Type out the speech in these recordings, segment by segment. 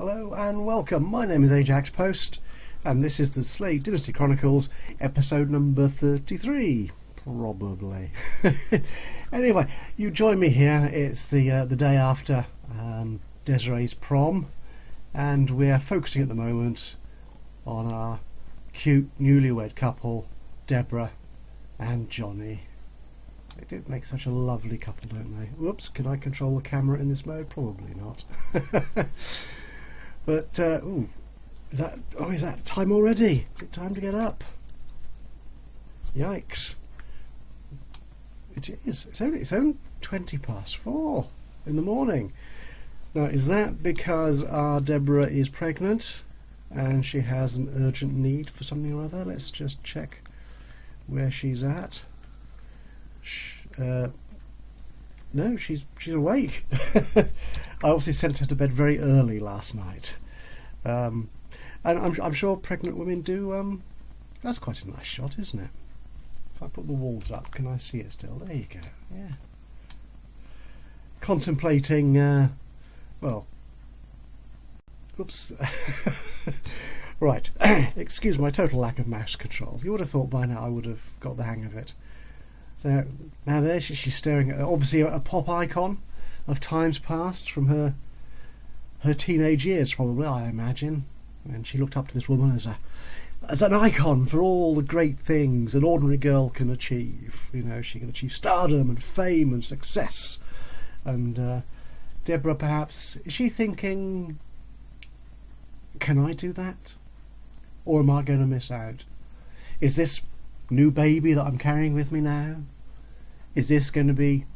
Hello and welcome. My name is Ajaxpost, and this is the Slade Dynasty Chronicles, episode number 33, probably. Anyway, you join me here. It's the day after Desiree's prom, and we're focusing at the moment on our cute newlywed couple, Deborah and Johnny. They did make such a lovely couple, don't they? Whoops, can I control the camera in this mode? Probably not. But, is that time already? Is it time to get up? Yikes. It is. It's only 20 past 4 in the morning. Now, is that because our Deborah is pregnant and she has an urgent need for something or other? Let's just check where she's at. No, she's awake. I obviously sent her to bed very early last night, and I'm sure pregnant women do. That's quite a nice shot, isn't it? If I put the walls up, can I see it still? There you go. Yeah. Contemplating. Well. Oops. Right. Excuse my total lack of mouse control. You would have thought by now I would have got the hang of it. So now there she's staring at obviously a pop icon of times past from her teenage years, probably, I imagine. And she looked up to this woman as an icon for all the great things an ordinary girl can achieve. You know, she can achieve stardom and fame and success. And Deborah, perhaps, is she thinking, can I do that? Or am I going to miss out? Is this new baby that I'm carrying with me now, is this going to be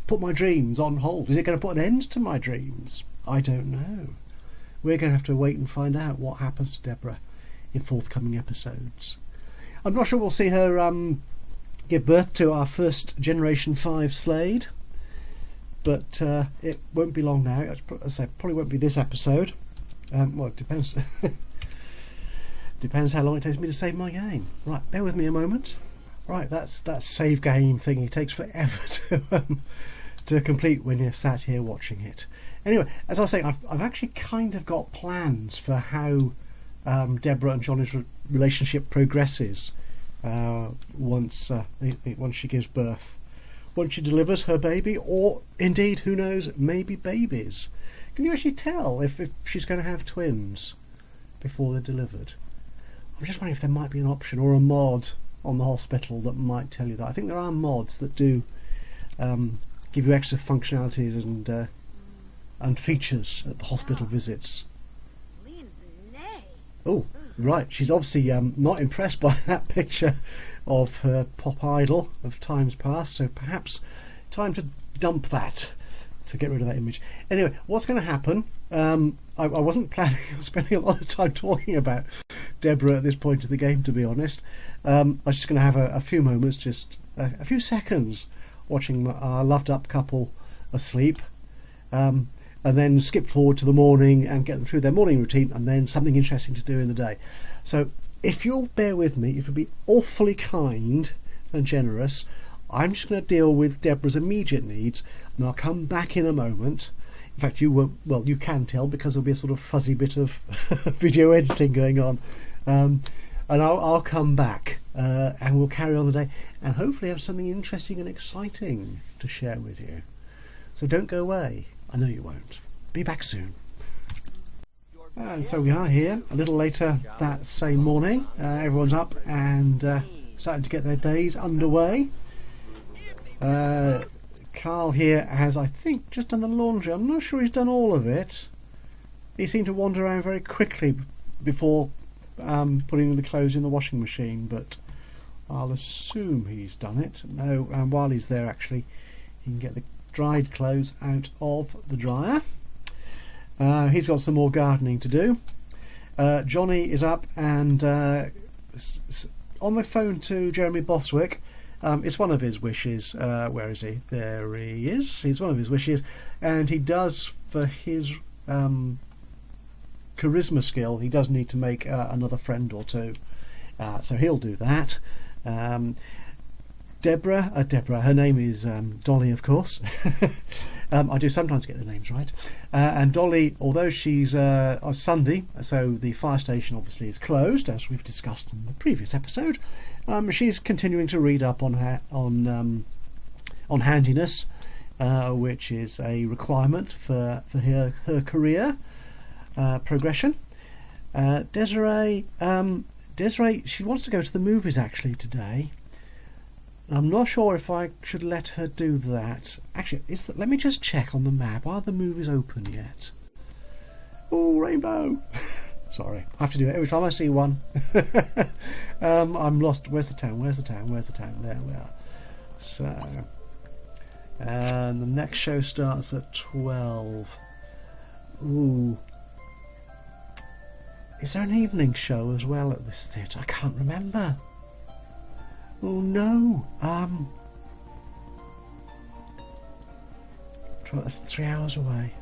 put my dreams on hold? Is it going to put an end to my dreams? I don't know. We're going to have to wait and find out what happens to Deborah in forthcoming episodes. I'm not sure we'll see her give birth to our first Generation 5 Slade, but it won't be long now. As I say, probably won't be this episode. Well, it depends. Depends how long it takes me to save my game. Right, bear with me a moment. Right, that's that save game thing. It takes forever to complete when you're sat here watching it. Anyway, as I was saying, I've actually kind of got plans for how Deborah and Johnny's relationship progresses once she gives birth, once she delivers her baby, or indeed, who knows, maybe babies. Can you actually tell if she's going to have twins before they're delivered? I'm just wondering if there might be an option or a mod on the hospital that might tell you that. I think there are mods that do give you extra functionalities and features at the hospital visits. Oh, right. She's obviously not impressed by that picture of her pop idol of times past, so perhaps time to dump that to get rid of that image. Anyway, what's going to happen? I wasn't planning on spending a lot of time talking about Deborah at this point of the game, to be honest. I was just going to have a few moments, just a few seconds, watching our loved up couple asleep, and then skip forward to the morning and get them through their morning routine, and then something interesting to do in the day. So if you'll bear with me, if you'll be awfully kind and generous, I'm just going to deal with Deborah's immediate needs, and I'll come back in a moment. In fact, you won't. Well, you can tell because there'll be a sort of fuzzy bit of video editing going on, and I'll come back and we'll carry on the day and hopefully have something interesting and exciting to share with you. So don't go away. I know you won't. Be back soon. And so we are here a little later that same morning. Everyone's up and starting to get their days underway. Carl here has, I think, just done the laundry. I'm not sure he's done all of it. He seemed to wander around very quickly before putting the clothes in the washing machine, but I'll assume he's done it. No, and while he's there, actually, he can get the dried clothes out of the dryer. He's got some more gardening to do. Johnny is up and on the phone to Jeremy Boswick. It's one of his wishes. Where is he? There he is. It's one of his wishes, and he does, for his charisma skill, he does need to make another friend or two. So he'll do that. Deborah, her name is Dolly, of course. I do sometimes get the names right. And Dolly, although she's on Sunday, so the fire station obviously is closed, as we've discussed in the previous episode, she's continuing to read up on handiness, which is a requirement for her career progression. Desirée, she wants to go to the movies actually today. I'm not sure if I should let her do that. Actually, let me just check on the map. Are the movies open yet? Oh, rainbow! Sorry, I have to do it every time I see one. I'm lost. Where's the town? Where's the town? Where's the town? There we are. So, and the next show starts at 12. Ooh. Is there an evening show as well at this theatre? I can't remember. Oh no. That's 3 hours away.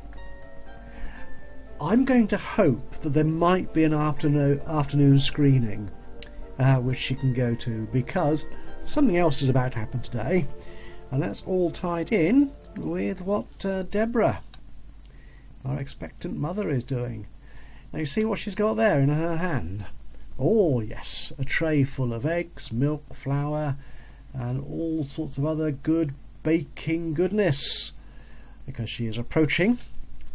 I'm going to hope that there might be an afternoon screening which she can go to, because something else is about to happen today, and that's all tied in with what Deborah, our expectant mother, is doing. Now you see what she's got there in her hand? Oh yes, a tray full of eggs, milk, flour, and all sorts of other good baking goodness, because she is approaching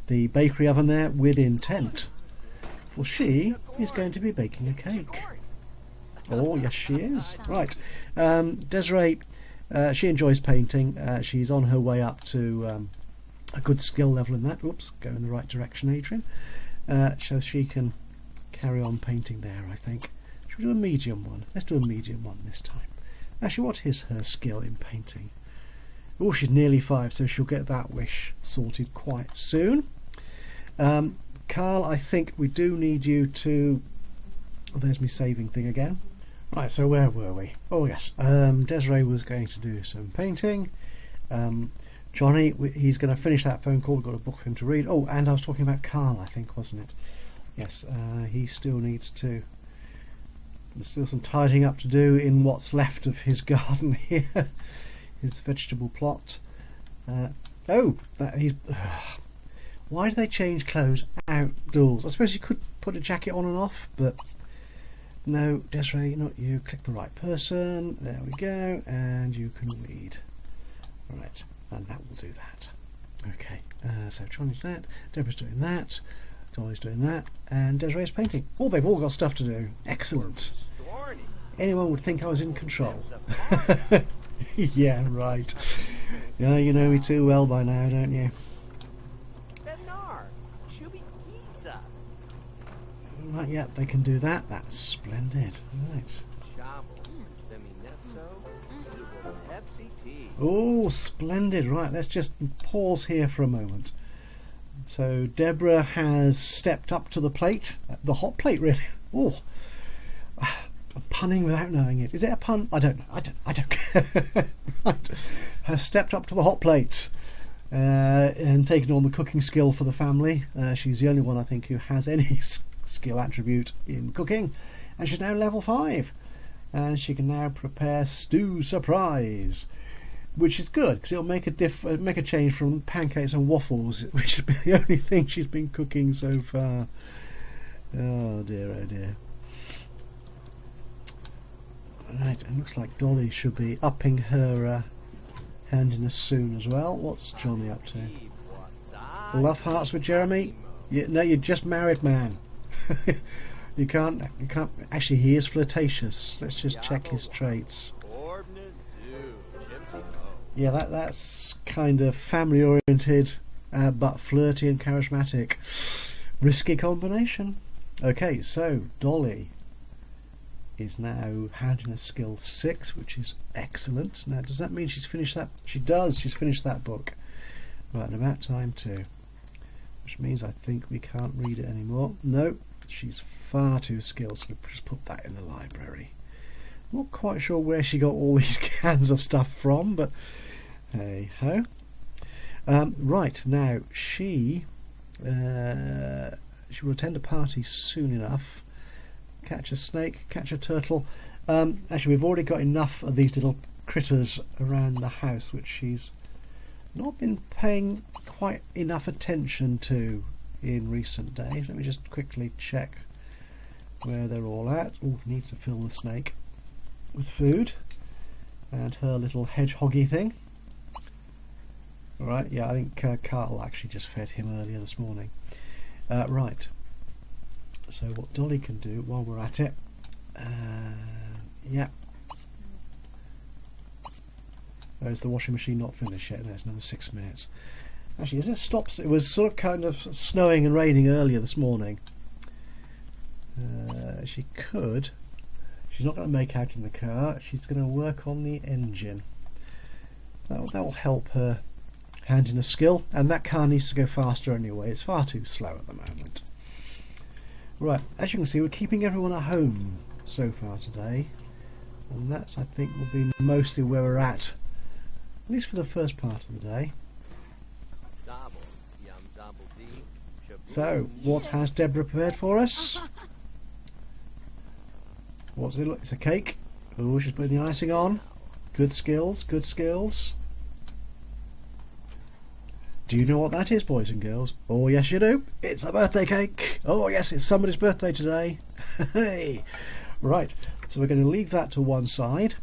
the bakery oven there with intent, for she is going to be baking a cake. Oh yes, she is. Right, Desirée, she enjoys painting. She's on her way up to a good skill level in that. Oops, go in the right direction, Adrian. So she can carry on painting there, I think. Should we do a medium one? Let's do a medium one this time. Actually, what is her skill in painting? Oh, she's nearly 5, so she'll get that wish sorted quite soon. Carl, I think we do need you to... Oh, there's me saving thing again. Right, so where were we? Oh yes, Desirée was going to do some painting. Johnny, he's going to finish that phone call. We've got a book for him to read. Oh, and I was talking about Carl, I think, wasn't it? Yes, he still needs to... There's still some tidying up to do in what's left of his garden here. His vegetable plot. Why do they change clothes outdoors? I suppose you could put a jacket on and off, but no, Desirée, not you. Click the right person. There we go, and you can read. Right, and that will do that. Okay, so Johnny's that, Deborah's doing that, Dolly's doing that, and Desiree's painting. Oh, they've all got stuff to do. Excellent. Anyone would think I was in control. Yeah, right. Yeah, you know me too well by now, don't you? Right, yeah, they can do that. That's splendid. Right. Oh, splendid. Right, let's just pause here for a moment. So Deborah has stepped up to the plate, the hot plate, really. Oh, I'm punning without knowing it. Is it a pun? I don't know. I don't care. Right. Has stepped up to the hot plate and taken on the cooking skill for the family. She's the only one, I think, who has any skill attribute in cooking, and she's now level 5, and she can now prepare stew surprise, which is good because it'll make a change from pancakes and waffles, which has been the only thing she's been cooking so far. Oh dear, oh dear. Right, it looks like Dolly should be upping her handiness soon as well. What's Johnny up to? Love hearts with Jeremy? No, you're just married, man. You can't. Actually, he is flirtatious. Let's just check his traits. Yeah, that's kind of family-oriented, but flirty and charismatic. Risky combination. Okay, so Dolly is now handiness skill 6, which is excellent. Now, does that mean she's finished that? She does. She's finished that book. Right, and about time too. Which means I think we can't read it anymore. No, she's far too skilled, so we'll just put that in the library. Not quite sure where she got all these cans of stuff from, but hey ho. Right, now she will attend a party soon enough. Catch a snake, catch a turtle. Actually, we've already got enough of these little critters around the house, which she's not been paying quite enough attention to in recent days. Let me just quickly check where they're all at. Oh, needs to fill the snake with food and her little hedgehoggy thing. Alright, yeah, I think Carl actually just fed him earlier this morning. Right, so what Dolly can do while we're at it, yeah. Oh, is the washing machine not finished yet? No, it's another 6 minutes. Actually, as it stops, it was sort of kind of snowing and raining earlier this morning. She could. She's not going to make out in the car. She's going to work on the engine. That will help her hand in a skill, and that car needs to go faster anyway. It's far too slow at the moment. Right, as you can see, we're keeping everyone at home so far today, and that's, I think, will be mostly where we're at least for the first part of the day. So, what has Deborah prepared for us? What does it look? It's a cake. Oh, she's putting the icing on. Good skills, good skills. Do you know what that is, boys and girls? Oh, yes you do. It's a birthday cake. Oh, yes, it's somebody's birthday today. Hey. Right, so we're going to leave that to one side.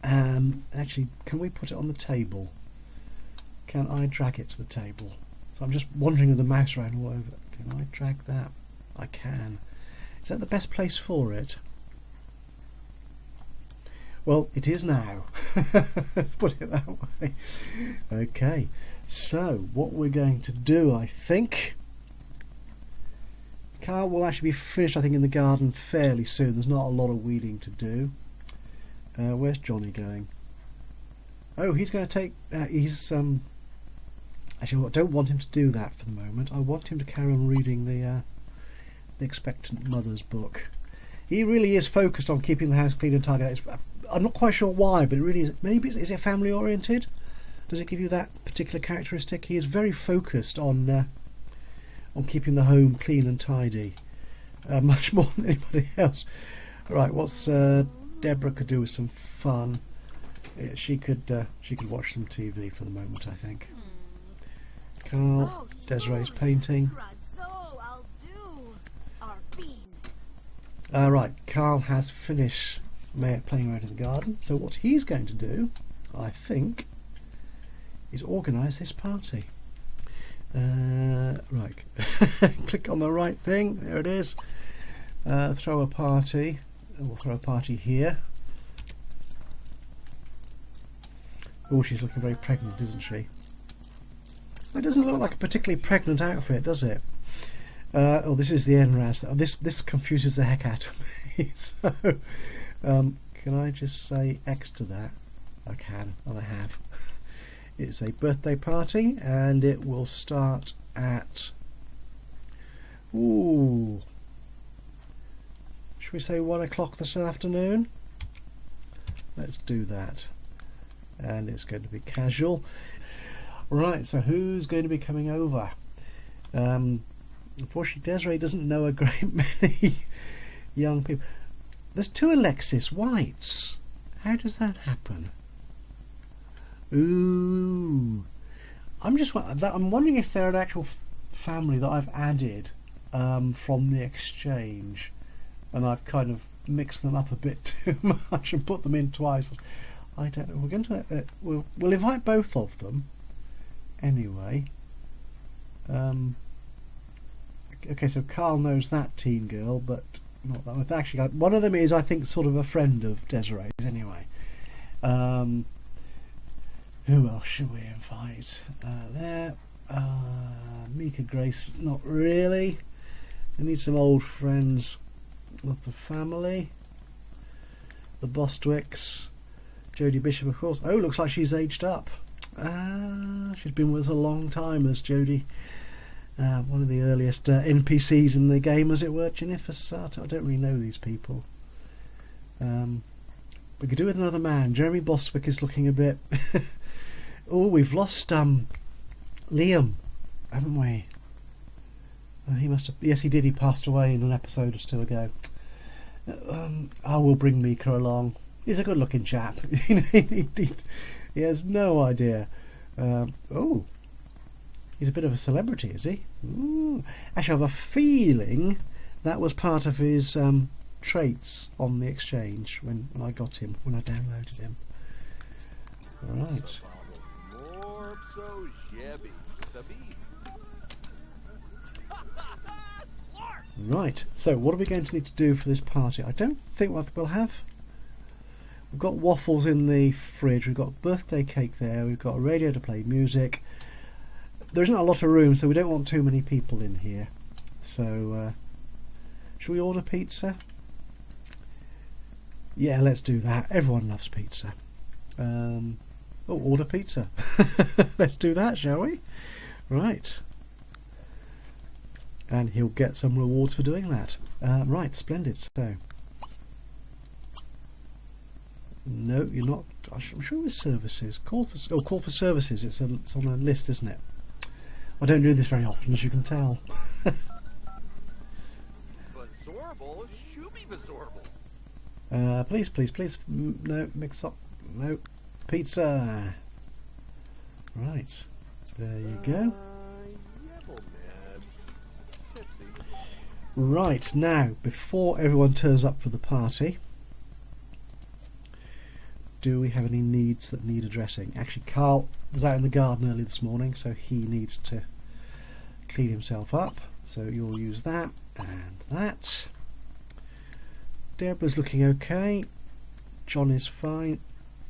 Actually, can we put it on the table? Can I drag it to the table? So I'm just wandering with the mouse around all over. Can I drag that? I can. Is that the best place for it? Well, it is now. Put it that way. Okay, so what we're going to do, I think, Carl will actually be finished, I think, in the garden fairly soon. There's not a lot of weeding to do. Where's Johnny going? Oh, he's going to take... actually, I don't want him to do that for the moment. I want him to carry on reading the Expectant Mother's book. He really is focused on keeping the house clean and tidy. I'm not quite sure why, but it really is. Maybe is it family oriented? Does it give you that particular characteristic? He is very focused on keeping the home clean and tidy, much more than anybody else. Right, what's Deborah could do with some fun? Yeah, she could watch some TV for the moment, I think. Carl, Desiree's painting. Right, Carl has finished playing around in the garden, so what he's going to do, I think, is organise this party. Right, click on the right thing, there it is. Throw a party. We'll throw a party here. Oh, she's looking very pregnant, isn't she? It doesn't look like a particularly pregnant outfit, does it? Oh, this is the NRAS. This confuses the heck out of me. So, can I just say X to that? I can, and I have. It's a birthday party, and it will start at... Ooh. Should we say 1 o'clock this afternoon? Let's do that. And it's going to be casual. Right, so who's going to be coming over? Unfortunately, Desiree doesn't know a great many young people. There's 2 Alexis Whites. How does that happen? Ooh. I'm wondering if they're an actual family that I've added from the exchange, and I've kind of mixed them up a bit too much and put them in twice. I don't know. We're going to we'll invite both of them anyway. Okay, so Carl knows that teen girl, but not that one. Actually, one of them is, I think, sort of a friend of Desiree's anyway. Who else should we invite? Mika Grace, not really. We need some old friends of the family. The Bostwicks. Jodie Bishop, of course. Oh, looks like she's aged up. She's been with us a long time as Jodie. One of the earliest NPCs in the game, as it were. Jennifer Sato. I don't really know these people. We could do with another man. Jeremy Bostwick is looking a bit... Oh, we've lost Liam, haven't we? He must have... Yes, he did. He passed away in an episode or 2 ago. I will bring Mika along. He's a good-looking chap. He has no idea Oh, he's a bit of a celebrity, is he? Ooh. Actually, I have a feeling that was part of his traits on the exchange when I got him, when I downloaded him. Right. Right, so what are we going to need to do for this party? I don't think we'll have... We've got waffles in the fridge, we've got birthday cake there, we've got a radio to play music. There isn't a lot of room, so we don't want too many people in here. So, shall we order pizza? Yeah, let's do that. Everyone loves pizza. Order pizza. Let's do that, shall we? Right. And he'll get some rewards for doing that. Right, splendid. So, no, you're not. I'm sure it's services. Call for services. It's on a list, isn't it? I don't do this very often, as you can tell. Please. No, mix up. No, pizza. Right, there you go. Right, now, before everyone turns up for the party, do we have any needs that need addressing? Actually, Carl was out in the garden early this morning, so he needs to clean himself up. So you'll use that and that. Deborah's looking okay. John is fine.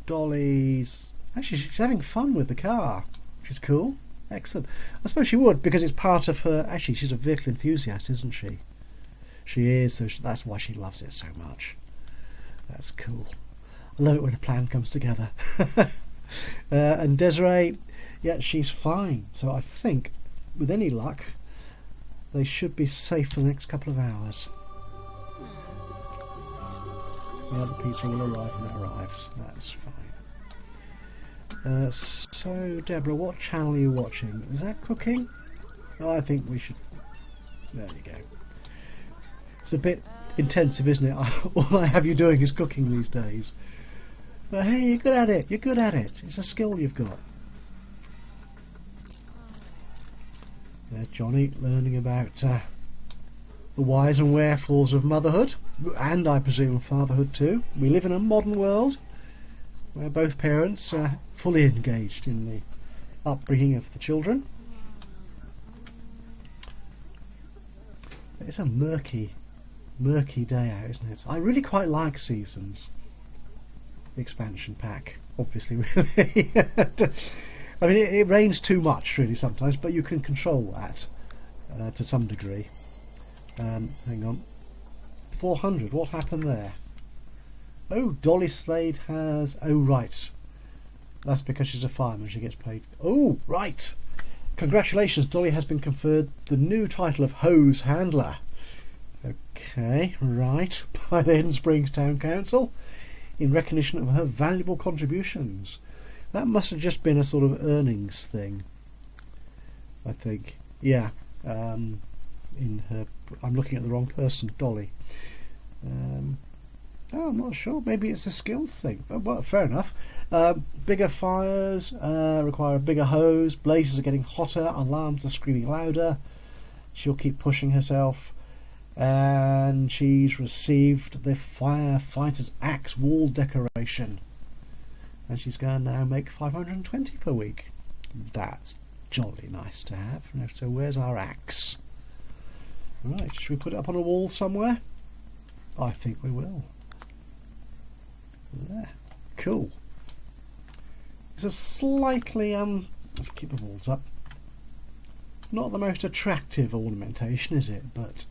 Dolly's... Actually, she's having fun with the car, which is cool. Excellent. I suppose she would, because it's part of her... Actually, she's a vehicle enthusiast, isn't she? She is, so that's why she loves it so much. That's cool. I love it when a plan comes together. And Desiree, yeah, she's fine. So I think, with any luck, they should be safe for the next couple of hours. Yeah, the pizza will arrive when it arrives. That's fine. So, Deborah, what channel are you watching? Is that cooking? Oh, I think we should... There you go. It's a bit intensive, isn't it? All I have you doing is cooking these days. But hey, you're good at it. You're good at it. It's a skill you've got. There's Johnny learning about the whys and wherefores of motherhood, and I presume fatherhood too. We live in a modern world where both parents are fully engaged in the upbringing of the children. It's a murky day out, isn't it? I really quite like Seasons. The expansion pack, obviously, really. I mean, it rains too much, really, sometimes, but you can control that to some degree. Hang on. 400, what happened there? Oh, Dolly Slade has... Oh, right. That's because she's a fireman, she gets paid. Oh, right. Congratulations, Dolly has been conferred the new title of Hose Handler. Okay, right. By the Hidden Springs Town Council, in recognition of her valuable contributions. That must have just been a sort of earnings thing, I think. Yeah. In her... I'm looking at the wrong person, Dolly. Oh, I'm not sure. Maybe it's a skills thing. Well, fair enough. Bigger fires require a bigger hose. Blazes are getting hotter. Alarms are screaming louder. She'll keep pushing herself. And she's received the Firefighter's Axe wall decoration. And she's going to now make 520 per week. That's jolly nice to have. So where's our axe? Right, should we put it up on a wall somewhere? I think we will. There. Cool. It's a slightly, let's keep the walls up. Not the most attractive ornamentation, is it? But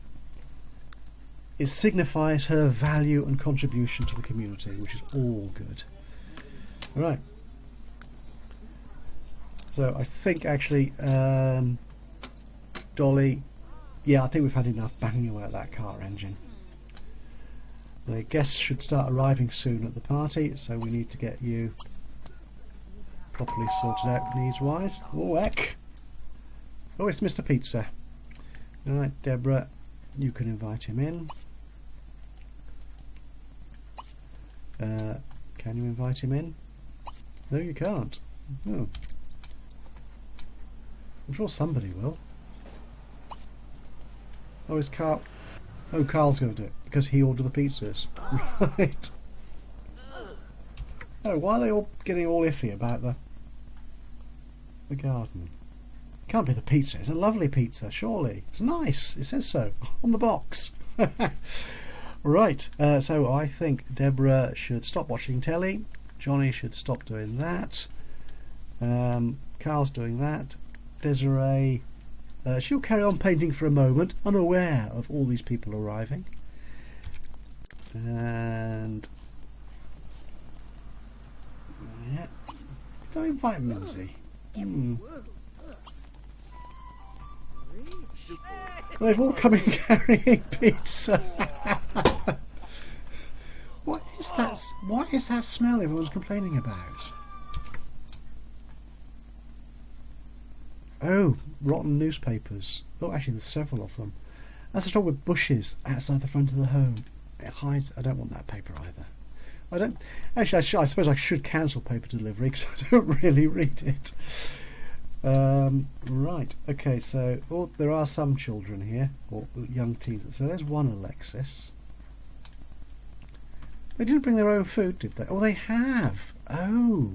it signifies her value and contribution to the community, which is all good. Right. So I think actually, Dolly, yeah, I think we've had enough banging away at that car engine. The guests should start arriving soon at the party, so we need to get you properly sorted out needs-wise. Oh, heck! Oh, it's Mr. Pizza. Alright, Deborah, you can invite him in. Can you invite him in? No, you can't. Oh. I'm sure somebody will. Oh, is Carl... Oh, Carl's going to do it, because he ordered the pizzas. Right. Oh, why are they all getting all iffy about the garden? Can't be the pizza. It's a lovely pizza, surely. It's nice. It says so on the box. Right, so I think Deborah should stop watching telly. Johnny should stop doing that. Carl's doing that. Desiree, she'll carry on painting for a moment, unaware of all these people arriving. And yeah, don't invite Minzy. They've all come in carrying pizza. What is that? What is that smell everyone's complaining about? Oh, rotten newspapers. Oh, actually, there's several of them. That's the trouble with bushes outside the front of the home. It hides. I don't want that paper either. I don't. Actually, I suppose I should cancel paper delivery because I don't really read it. Right. Okay. So, there are some children here, or young teens. So there's one Alexis. They didn't bring their own food, did they? Oh, they have. Oh.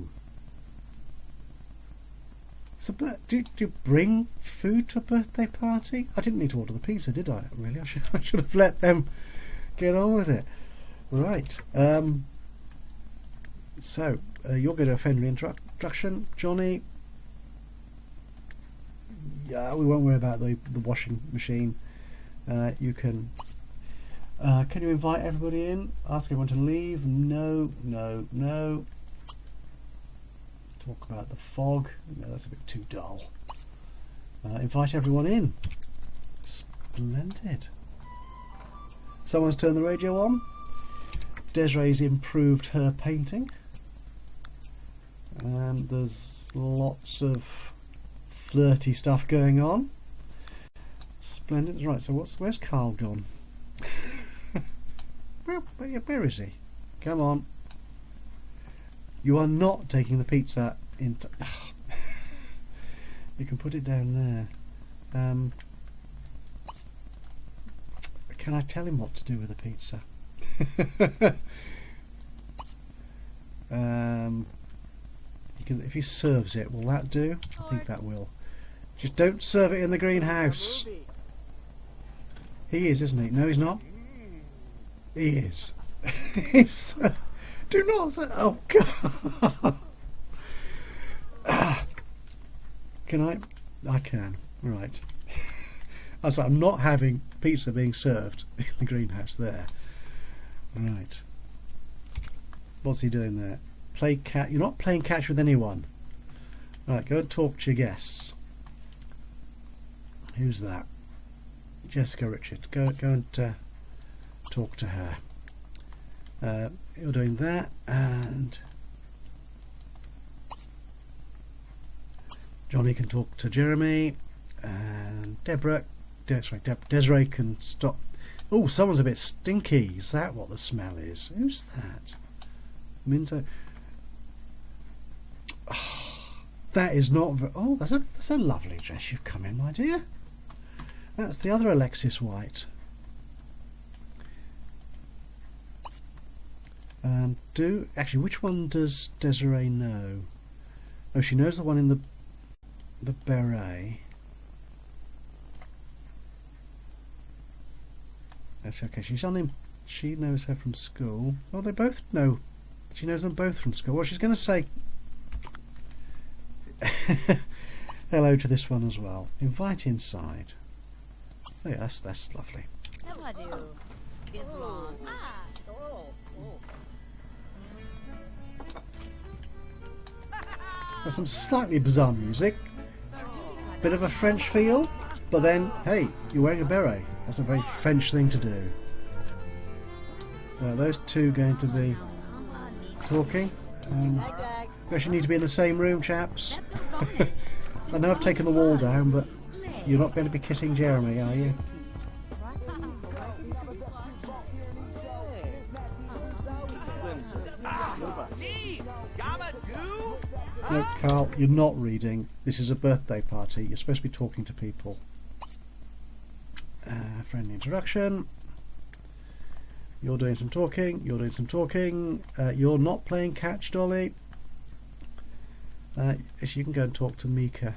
So, do you bring food to a birthday party? I didn't mean to order the pizza, did I? Really, I should have let them get on with it. Right. So you're going to offend the introduction, Johnny. Yeah, we won't worry about the washing machine. You can. Can you invite everybody in? Ask everyone to leave? No, no, no. Talk about the fog. No, that's a bit too dull. Invite everyone in. Splendid. Someone's turned the radio on. Desiree's improved her painting. And there's lots of flirty stuff going on. Splendid. Right, so where's Carl gone? Where is he? Come on. You are not taking the pizza into... You can put it down there. Can I tell him what to do with the pizza? If he serves it, will that do? I think that will. Just don't serve it in the greenhouse. He is, isn't he? No, he's not. He is. Do not say. Oh God. Can I? I can. Right. I'm not having pizza being served in the greenhouse there. Right. What's he doing there? Play cat. You're not playing catch with anyone. Right. Go and talk to your guests. Who's that? Jessica Richard. Go and talk to her. You're doing that, and Johnny can talk to Jeremy, and Desiree can stop. Oh, someone's a bit stinky. Is that what the smell is? Who's that? Minto. Oh, that is not. Oh, that's a lovely dress you've come in, my dear. That's the other Alexis White. Actually, which one does Desiree know? Oh, she knows the one in the beret. That's okay. She knows her from school. Oh, they both know. She knows them both from school. Well, she's going to say hello to this one as well. Invite inside. Oh, yeah, that's lovely. There's some slightly bizarre music, bit of a French feel, but then, hey, you're wearing a beret. That's a very French thing to do. So are those two going to be talking? You actually need to be in the same room, chaps. I know I've taken the wall down, but you're not going to be kissing Jeremy, are you? No, Carl, you're not reading. This is a birthday party. You're supposed to be talking to people. Friendly introduction. You're doing some talking. You're doing some talking. You're not playing catch, Dolly. You can go and talk to Mika.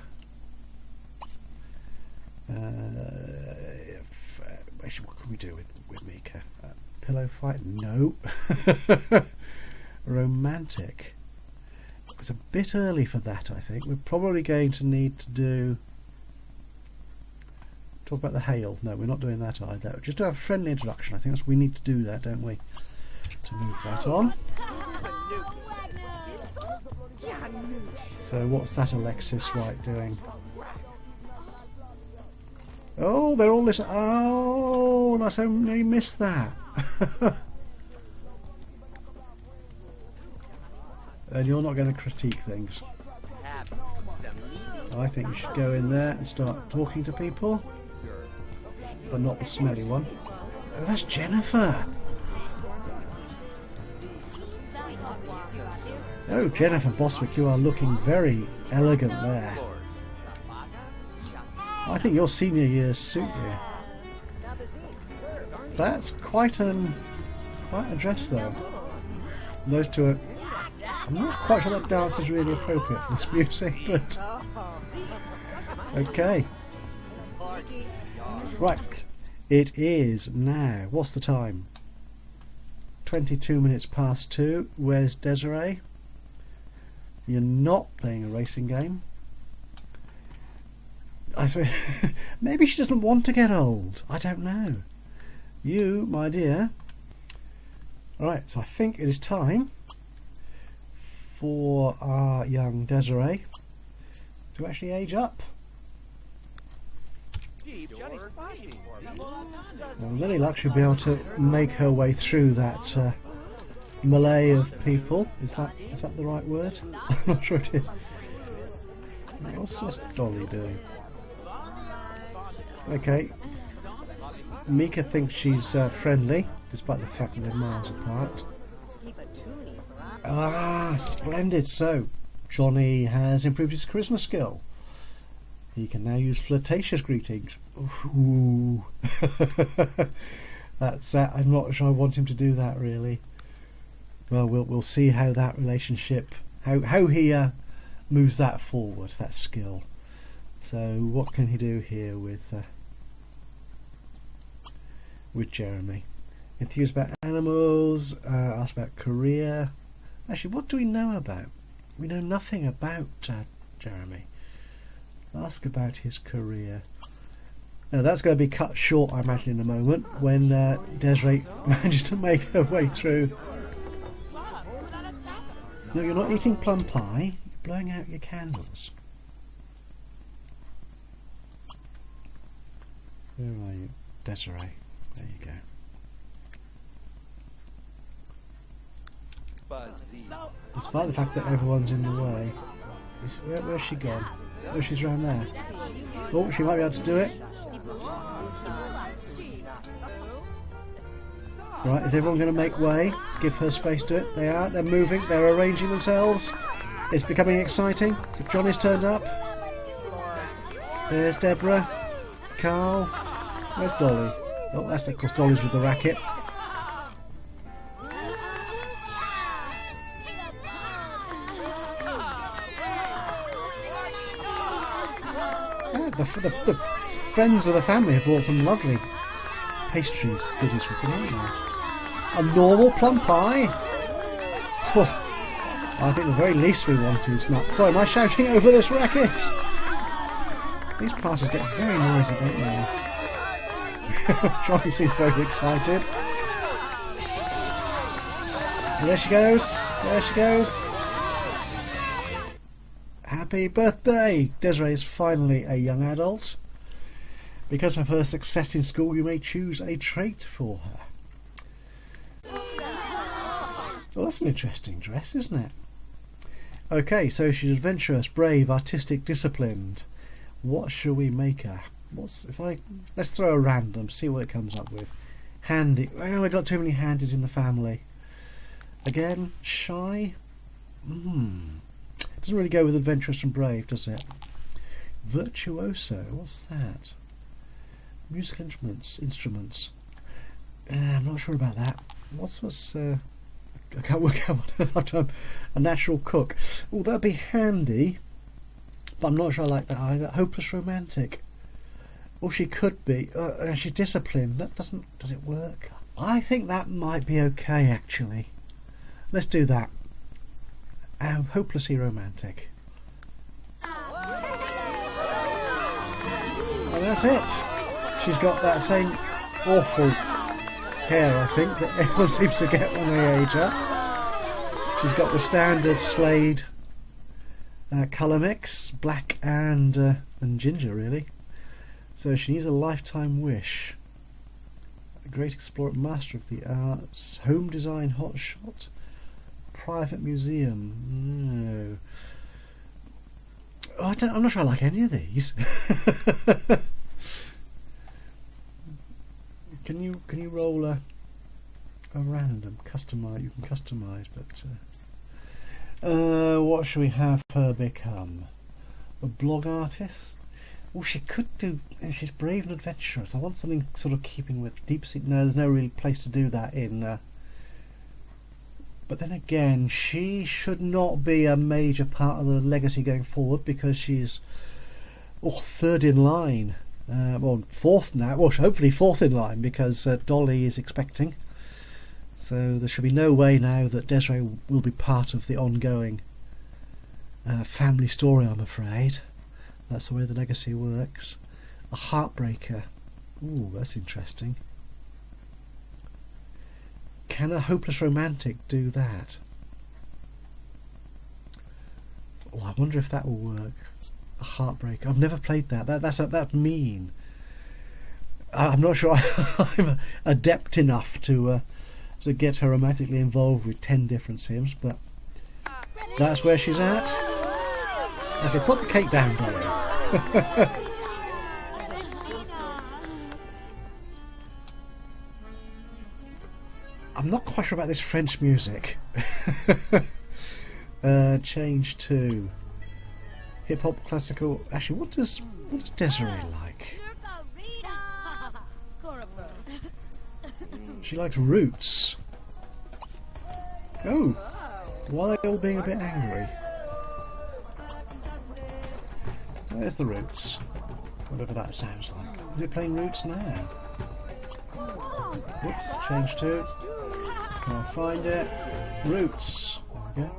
Actually, what can we do with Mika? Pillow fight? No. Romantic. It's a bit early for that, I think. We're probably going to need to talk about the hail. No, we're not doing that either. Just do a friendly introduction. I think we need to do that, don't we? To move that on. So what's that Alexis Wright doing? Oh, they're all listening. Oh, I so nearly missed that. And you're not going to critique things. I think you should go in there and start talking to people, but not the smelly one. Oh, that's Jennifer. Oh, Jennifer Boswick, you are looking very elegant there. I think your senior years suit you. That's quite a dress, though. Those two are. I'm not quite sure that dance is really appropriate for this music, but okay. Right, it is now. What's the time? 22 minutes past 2. Where's Desirée? You're not playing a racing game. I swear, maybe she doesn't want to get old. I don't know. You, my dear. Alright, so I think it is time for our young Desirée to actually age up. Well, with any luck, she'll be able to make her way through that melee of people. Is that the right word? I'm not sure it is. What's this Dolly doing? Okay. Mika thinks she's friendly, despite the fact that they're miles apart. Ah, splendid. So, Johnny has improved his charisma skill. He can now use flirtatious greetings. Ooh. That's that. I'm not sure I want him to do that, really. Well, we'll see how that relationship, how he moves that forward, that skill. So, what can he do here with Jeremy? Enthused about animals. Ask about career. Actually, what do we know about? We know nothing about Jeremy. Ask about his career. Now that's going to be cut short, I imagine, in a moment when Desirée manages to make her way through. No, you're not eating plum pie. You're blowing out your candles. Where are you, Desirée? There you go. Despite the fact that everyone's in the way, where's she gone? Oh, she's around there. Oh, she might be able to do it. Right, is everyone going to make way? Give her space to it. They are. They're moving. They're arranging themselves. It's becoming exciting. So Johnny's turned up. There's Deborah. Carl. Where's Dolly? Oh, that's of course Dolly's with the racket. The friends of the family have brought some lovely pastries, goodies for tonight. A normal plum pie? I think the very least we want is not... Sorry, am I shouting over this racket? These parties get very noisy, don't they? Johnny seems very excited. And there she goes. There she goes. Happy birthday! Desirée is finally a young adult. Because of her success in school, you may choose a trait for her. Well, that's an interesting dress, isn't it? Okay, so she's adventurous, brave, artistic, disciplined. What shall we make her? Let's throw a random, see what it comes up with. Handy. Oh, we've got too many handies in the family. Again, shy. Doesn't really go with adventurous and brave, does it? Virtuoso, what's that? Musical instruments. I'm not sure about that. What's I can't work out what a natural cook. Oh, that'd be handy, but I'm not sure I like that either. Hopeless romantic. Or she could be. She's disciplined. That does it work? I think that might be okay, actually. Let's do that. Hopelessly romantic. And that's it. She's got that same awful hair, I think, that everyone seems to get when they age up. She's got the standard Slade colour mix, black and ginger, really. So she needs a lifetime wish. A great explorer, master of the arts, home design hotshot, private museum. No. Oh, I'm not sure I like any of these. Can you roll a random customize? You can customize, but what should we have her become? A blog artist? Oh, she could do. She's brave and adventurous. I want something sort of keeping with deep sea. No, there's no real place to do that in. But then again, she should not be a major part of the legacy going forward because she's third in line. Well, fourth now. Well, hopefully fourth in line because Dolly is expecting. So there should be no way now that Desirée will be part of the ongoing family story, I'm afraid. That's the way the legacy works. A heartbreaker. Ooh, that's interesting. Can a hopeless romantic do that? Oh, I wonder if that will work. A heartbreaker. I've never played that. That's mean. I'm not sure I'm adept enough to get her romantically involved with 10 different Sims, but that's where she's at. I said, put the cake down, Dolly. I'm not quite sure about this French music. Change to hip hop, classical. Actually, what does Desirée like? She likes roots. Oh, why are they all being a bit angry? There's the roots. Whatever that sounds like. Is it playing roots now? Whoops, change to. Can I find it? Roots. There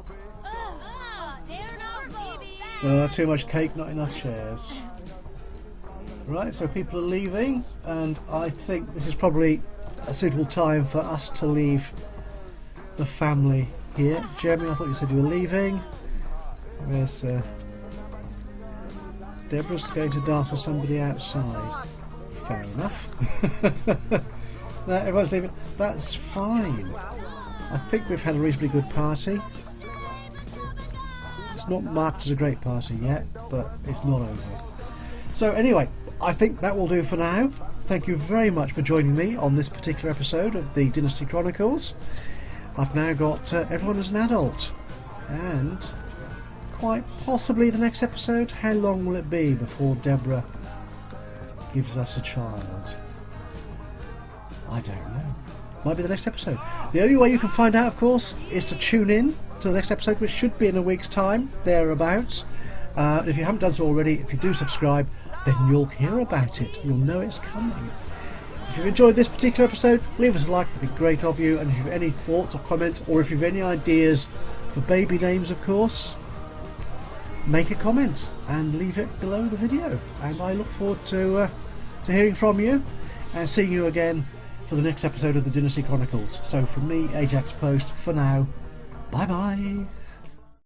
we go. Too much cake, not enough chairs. Right, so people are leaving, and I think this is probably a suitable time for us to leave the family here. Jeremy, I thought you said you were leaving. Where's Deborah's going to dance with somebody outside. Fair enough. No, everyone's leaving. That's fine. I think we've had a reasonably good party. It's not marked as a great party yet, but it's not over. So anyway, I think that will do for now. Thank you very much for joining me on this particular episode of the Dynasty Chronicles. I've now got everyone as an adult, and quite possibly the next episode, how long will it be before Deborah gives us a child? I don't know. Might be the next episode. The only way you can find out, of course, is to tune in to the next episode, which should be in a week's time, thereabouts. If you haven't done so already, if you do subscribe, then you'll hear about it. You'll know it's coming. If you've enjoyed this particular episode, leave us a like. It'd be great of you. And if you have any thoughts or comments, or if you have any ideas for baby names, of course, make a comment and leave it below the video. And I look forward to hearing from you and seeing you again for the next episode of the Dynasty Chronicles. So from me, Ajaxpost, for now, bye bye.